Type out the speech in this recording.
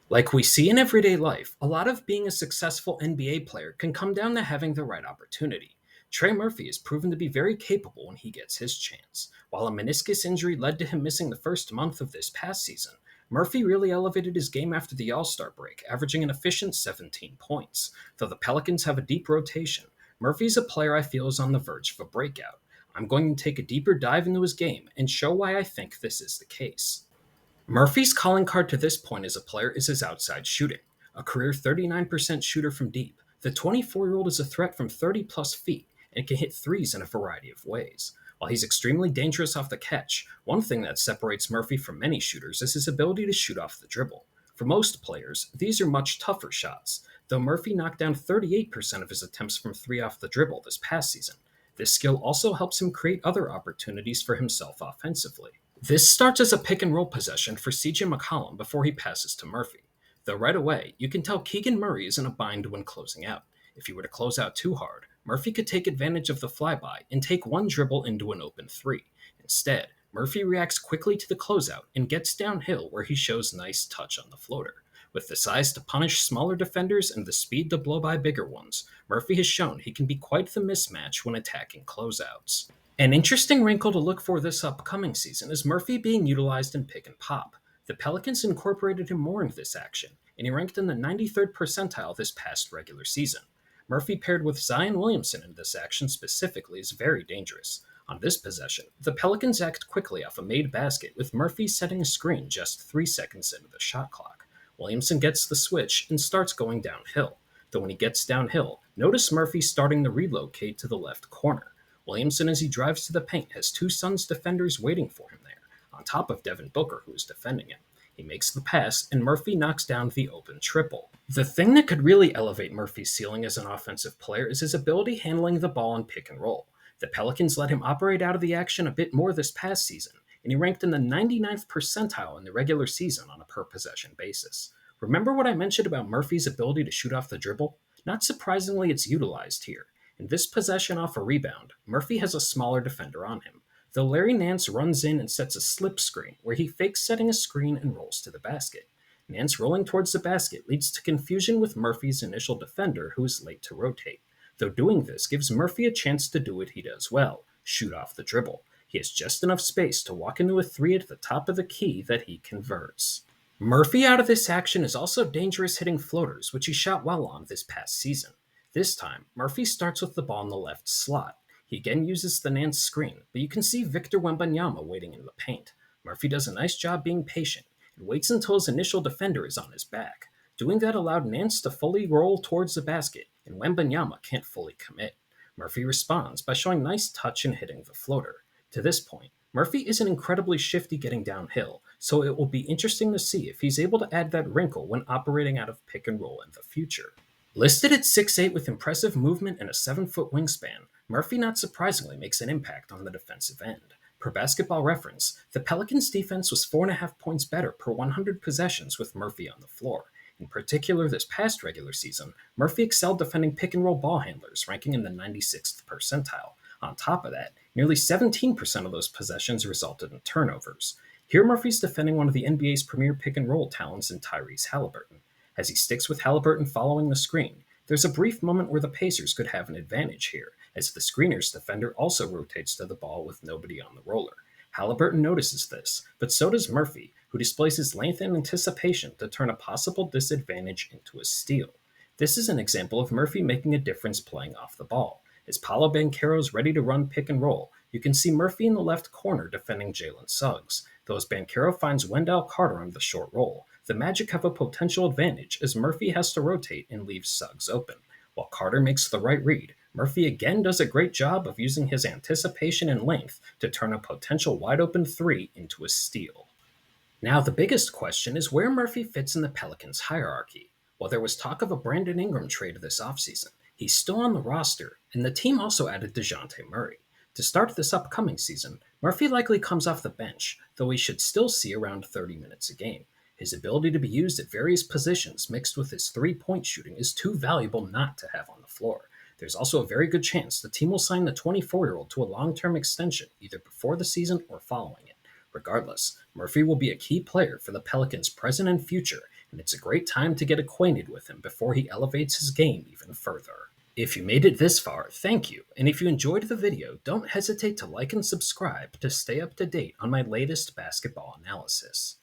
Like we see in everyday life, a lot of being a successful NBA player can come down to having the right opportunity. Trey Murphy has proven to be very capable when he gets his chance. While a meniscus injury led to him missing the first month of this past season, Murphy really elevated his game after the All-Star break, averaging an efficient 17 points. Though the Pelicans have a deep rotation, Murphy's a player I feel is on the verge of a breakout. I'm going to take a deeper dive into his game and show why I think this is the case. Murphy's calling card to this point as a player is his outside shooting. A career 39% shooter from deep, the 24-year-old is a threat from 30 plus feet and can hit threes in a variety of ways. While he's extremely dangerous off the catch, one thing that separates Murphy from many shooters is his ability to shoot off the dribble. For most players, these are much tougher shots, though Murphy knocked down 38% of his attempts from three off the dribble this past season. This skill also helps him create other opportunities for himself offensively. This starts as a pick and roll possession for CJ McCollum before he passes to Murphy. Though right away, you can tell Keegan Murray is in a bind when closing out. If he were to close out too hard, Murphy could take advantage of the flyby and take one dribble into an open three. Instead, Murphy reacts quickly to the closeout and gets downhill where he shows nice touch on the floater. With the size to punish smaller defenders and the speed to blow by bigger ones, Murphy has shown he can be quite the mismatch when attacking closeouts. An interesting wrinkle to look for this upcoming season is Murphy being utilized in pick and pop. The Pelicans incorporated him more into this action, and he ranked in the 93rd percentile this past regular season. Murphy paired with Zion Williamson in this action specifically is very dangerous. On this possession, the Pelicans act quickly off a made basket with Murphy setting a screen just 3 seconds into the shot clock. Williamson gets the switch and starts going downhill. Though when he gets downhill, notice Murphy starting to relocate to the left corner. Williamson, as he drives to the paint, has two Suns defenders waiting for him there, on top of Devin Booker, who is defending him. He makes the pass, and Murphy knocks down the open triple. The thing that could really elevate Murphy's ceiling as an offensive player is his ability handling the ball in pick and roll. The Pelicans let him operate out of the action a bit more this past season, and he ranked in the 99th percentile in the regular season on a per-possession basis. Remember what I mentioned about Murphy's ability to shoot off the dribble? Not surprisingly, it's utilized here. In this possession off a rebound, Murphy has a smaller defender on him, though Larry Nance runs in and sets a slip screen where he fakes setting a screen and rolls to the basket. Nance rolling towards the basket leads to confusion with Murphy's initial defender, who is late to rotate. Though doing this gives Murphy a chance to do what he does well, shoot off the dribble. He has just enough space to walk into a three at the top of the key that he converts. Murphy out of this action is also dangerous hitting floaters, which he shot well on this past season. This time, Murphy starts with the ball in the left slot. He again uses the Nance screen, but you can see Victor Wembanyama waiting in the paint. Murphy does a nice job being patient and waits until his initial defender is on his back. Doing that allowed Nance to fully roll towards the basket, and Wembanyama can't fully commit. Murphy responds by showing nice touch and hitting the floater. To this point, Murphy isn't incredibly shifty getting downhill, so it will be interesting to see if he's able to add that wrinkle when operating out of pick and roll in the future. Listed at 6'8" with impressive movement and a 7-foot wingspan, Murphy not surprisingly makes an impact on the defensive end. Per Basketball Reference, the Pelicans' defense was 4.5 points better per 100 possessions with Murphy on the floor. In particular, this past regular season, Murphy excelled defending pick-and-roll ball handlers, ranking in the 96th percentile. On top of that, nearly 17% of those possessions resulted in turnovers. Here Murphy's defending one of the NBA's premier pick-and-roll talents in Tyrese Halliburton. As he sticks with Halliburton following the screen, there's a brief moment where the Pacers could have an advantage here, as the screener's defender also rotates to the ball with nobody on the roller. Halliburton notices this, but so does Murphy, who displays his length and anticipation to turn a possible disadvantage into a steal. This is an example of Murphy making a difference playing off the ball. As Paolo Banchero's ready to run pick and roll, you can see Murphy in the left corner defending Jalen Suggs. Though as Banchero finds Wendell Carter on the short roll, the Magic have a potential advantage as Murphy has to rotate and leave Suggs open. While Carter makes the right read, Murphy again does a great job of using his anticipation and length to turn a potential wide-open three into a steal. Now, the biggest question is where Murphy fits in the Pelicans' hierarchy. While there was talk of a Brandon Ingram trade this offseason, he's still on the roster, and the team also added DeJounte Murray. To start this upcoming season, Murphy likely comes off the bench, though he should still see around 30 minutes a game. His ability to be used at various positions mixed with his three-point shooting is too valuable not to have on the floor. There's also a very good chance the team will sign the 24-year-old to a long-term extension either before the season or following it. Regardless, Murphy will be a key player for the Pelicans' present and future, and it's a great time to get acquainted with him before he elevates his game even further. If you made it this far, thank you, and if you enjoyed the video, don't hesitate to like and subscribe to stay up to date on my latest basketball analysis.